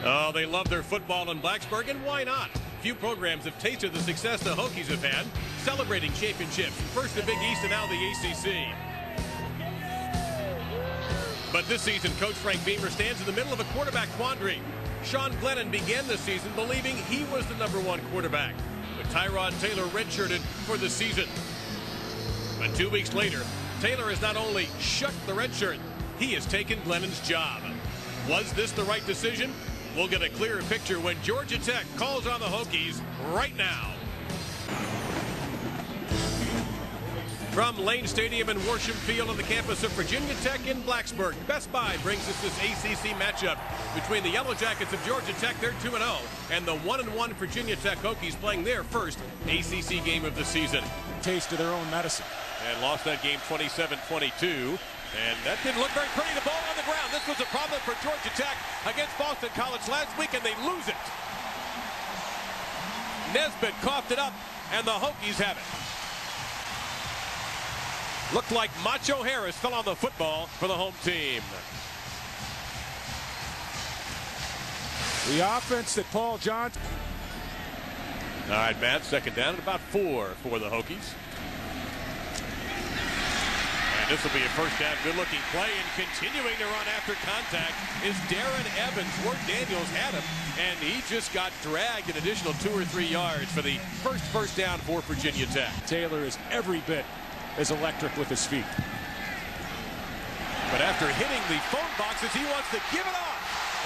Oh, they love their football in Blacksburg, and why not? Few programs have tasted the success the Hokies have had, celebrating championships, first the Big East and now the ACC. But this season, Coach Frank Beamer stands in the middle of a quarterback quandary. Sean Glennon began the season believing he was the #1 quarterback, but Tyrod Taylor redshirted for the season. But 2 weeks later, Taylor has not only shucked the red shirt, he has taken Glennon's job. Was this the right decision? We'll get a clearer picture when Georgia Tech calls on the Hokies right now. From Lane Stadium and Worship Field on the campus of Virginia Tech in Blacksburg, Best Buy brings us this ACC matchup between the Yellow Jackets of Georgia Tech, they're 2-0, and the 1-1 Virginia Tech Hokies playing their first ACC game of the season. Taste of their own medicine. And lost that game 27-22. And that didn't look very pretty. The ball on the ground. This was a problem for Georgia Tech against Boston College last week, and they lose it. Nesbitt coughed it up, and the Hokies have it. Looked like Macho Harris fell on the football for the home team. The offense that Paul Johnson. All right, Matt, second down and about 4 for the Hokies. And this will be a first down, good-looking play, and continuing to run after contact is Darren Evans. Ward Daniels had him, and he just got dragged an additional 2 or 3 yards for the first down for Virginia Tech. Taylor is every bit as electric with his feet. But after hitting the phone boxes, he wants to give it off.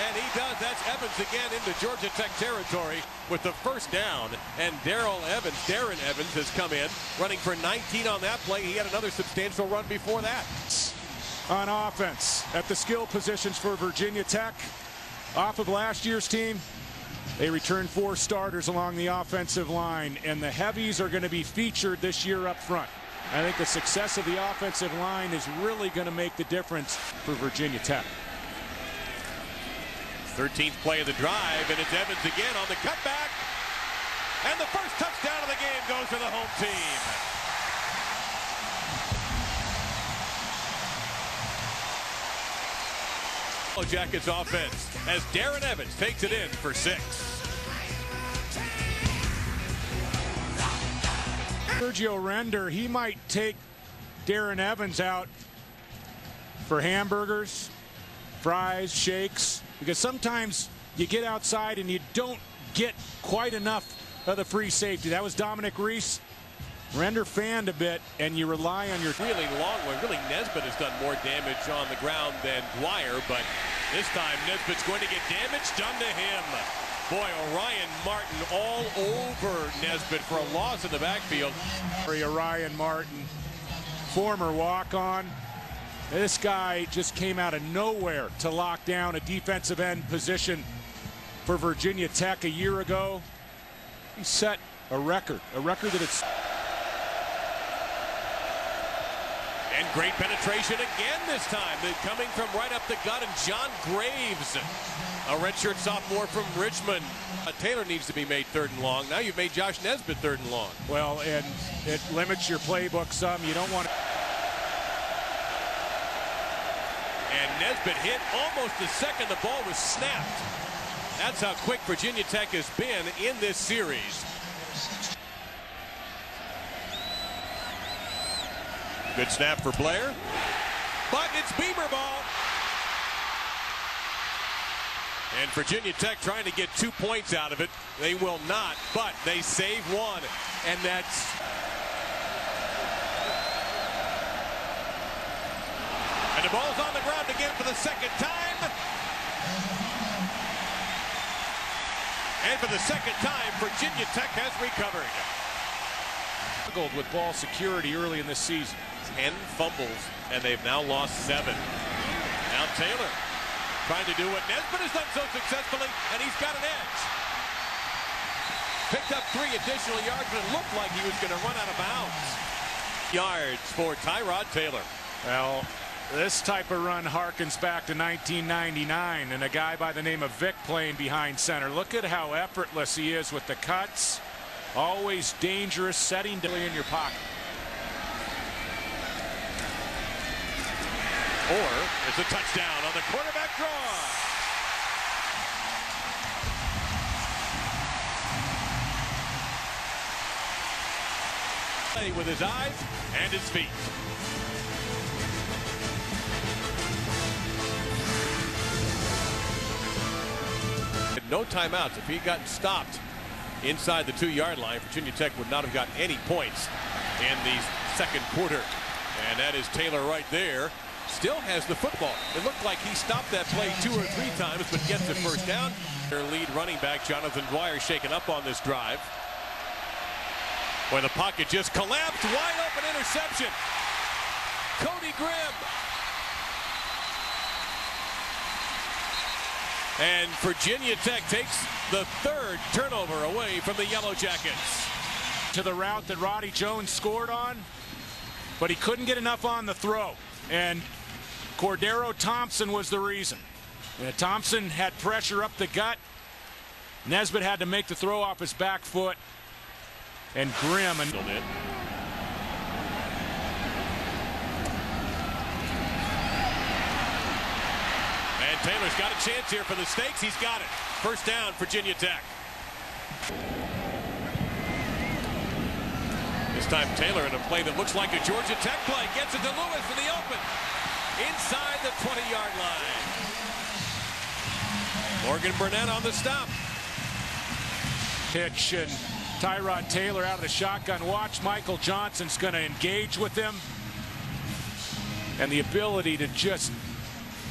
And he does. That's Evans again into Georgia Tech territory with the first down. And Darren Evans has come in, running for 19 on that play. He had another substantial run before that. On offense, at the skill positions for Virginia Tech, off of last year's team, they returned 4 starters along the offensive line. And the heavies are going to be featured this year up front. I think the success of the offensive line is really going to make the difference for Virginia Tech. 13th play of the drive, and it's Evans again on the cutback. And the first touchdown of the game goes to the home team. Yellow Jackets offense as Darren Evans takes it in for 6. Sergio Render, he might take Darren Evans out for hamburgers, fries, shakes, because sometimes you get outside and you don't get quite enough of the free safety. That was Dominic Reese. Render fanned a bit, and you rely on your really long one. Really, Nesbitt has done more damage on the ground than Dwyer, but this time Nesbitt's going to get damage done to him. Boy, Orion Martin all over Nesbitt for a loss in the backfield. Orion Martin, former walk-on. This guy just came out of nowhere to lock down a defensive end position for Virginia Tech a year ago. He set a record that it's... And great penetration again this time. They're coming from right up the gut, and John Graves, a redshirt sophomore from Richmond. Taylor needs to be made 3rd and long. Now you've made Josh Nesbitt 3rd and long. Well, and it limits your playbook some. You don't want to... And Nesbitt hit almost the second the ball was snapped. That's how quick Virginia Tech has been in this series. Good snap for Blair, but it's Beamer ball. And Virginia Tech trying to get 2 points out of it. They will not, but they save 1. And that's... And the ball's on the ground again for the second time. And for the second time, Virginia Tech has recovered. Struggled with ball security early in this season. 10 fumbles, and they've now lost 7. Now Taylor trying to do what Nesbitt has done so successfully, and he's got an edge. Picked up 3 additional yards, but it looked like he was going to run out of bounds. Yards for Tyrod Taylor. Well, this type of run harkens back to 1999, and a guy by the name of Vic playing behind center. Look at how effortless he is with the cuts. Always dangerous, setting in your pocket. Or it's a touchdown on the quarterback draw. With his eyes and his feet. No timeouts. If he had gotten stopped inside the 2-yard line, Virginia Tech would not have gotten any points in the second quarter. And that is Taylor right there. Still has the football. It looked like he stopped that play 2 or 3 times, but gets the first down. Their lead running back, Jonathan Dwyer, shaken up on this drive, where the pocket just collapsed. Wide open interception. Cody Grimm. And Virginia Tech takes the 3rd turnover away from the Yellow Jackets. To the route that Roddy Jones scored on, but he couldn't get enough on the throw. And Cordero Thompson was the reason. Thompson had pressure up the gut. Nesbitt had to make the throw off his back foot. And Grimm and Taylor's got a chance here for the stakes. He's got it. First down, Virginia Tech. This time Taylor in a play that looks like a Georgia Tech play. Gets it to Lewis in the open. Inside the 20-yard line. Morgan Burnett on the stop. Pitch, and Tyrod Taylor out of the shotgun. Watch, Michael Johnson's going to engage with him. And the ability to just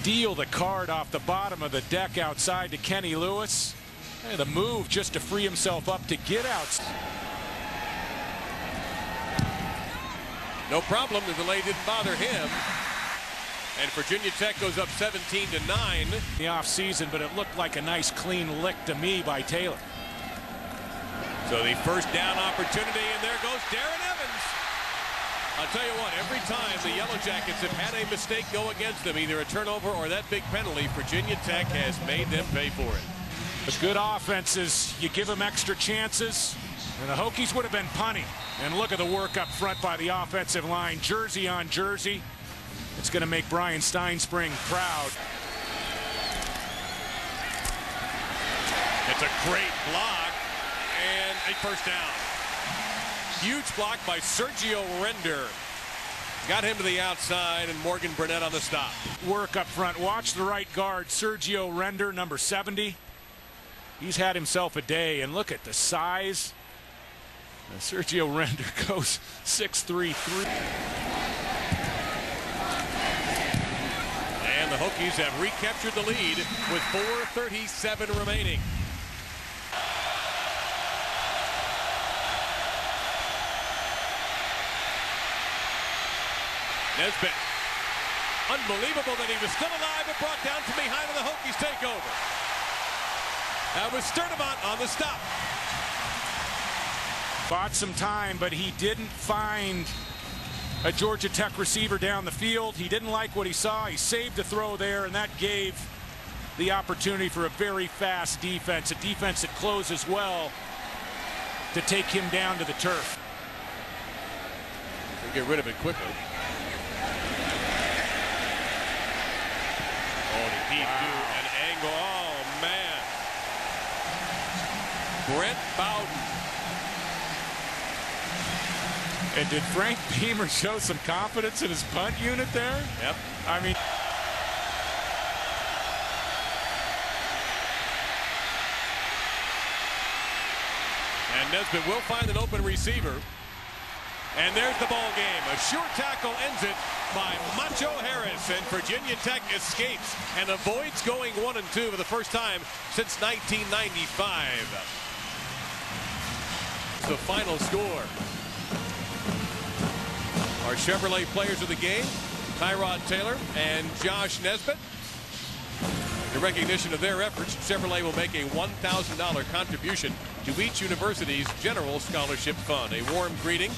deal the card off the bottom of the deck outside to Kenny Lewis. And the move just to free himself up to get out. No problem. The delay didn't bother him. And Virginia Tech goes up 17-9. The offseason, but it looked like a nice clean lick to me by Taylor. So the first down opportunity, and there goes Darren Evans. I'll tell you what, every time the Yellow Jackets have had a mistake go against them, either a turnover or that big penalty, Virginia Tech has made them pay for it. With good offenses, you give them extra chances, and the Hokies would have been punting. And look at the work up front by the offensive line, jersey on jersey. It's going to make Brian Steinspring proud. It's a great block and a first down. Huge block by Sergio Render. Got him to the outside, and Morgan Burnett on the stop. Work up front. Watch the right guard, Sergio Render, number 70. He's had himself a day, and look at the size. Sergio Render goes 6'3". And the Hokies have recaptured the lead with 4:37 remaining. Nesbitt. Unbelievable that he was still alive and brought down from behind, and the Hokies take over. That was Sturdivant on the stop. Bought some time, but he didn't find a Georgia Tech receiver down the field. He didn't like what he saw. He saved the throw there, and that gave the opportunity for a very fast defense, a defense that closes well, to take him down to the turf. We'll get rid of it quickly. Oh, did he do an angle? Oh, man. Brent Bowden. And did Frank Beamer show some confidence in his punt unit there? Yep. I mean, and Nesbitt will find an open receiver. And there's the ball game. A sure tackle ends it by Macho Harris, and Virginia Tech escapes and avoids going 1-2 for the first time since 1995. The final score. Our Chevrolet players of the game, Tyrod Taylor and Josh Nesbitt. In recognition of their efforts, Chevrolet will make a $1,000 contribution to each university's general scholarship fund. A warm greeting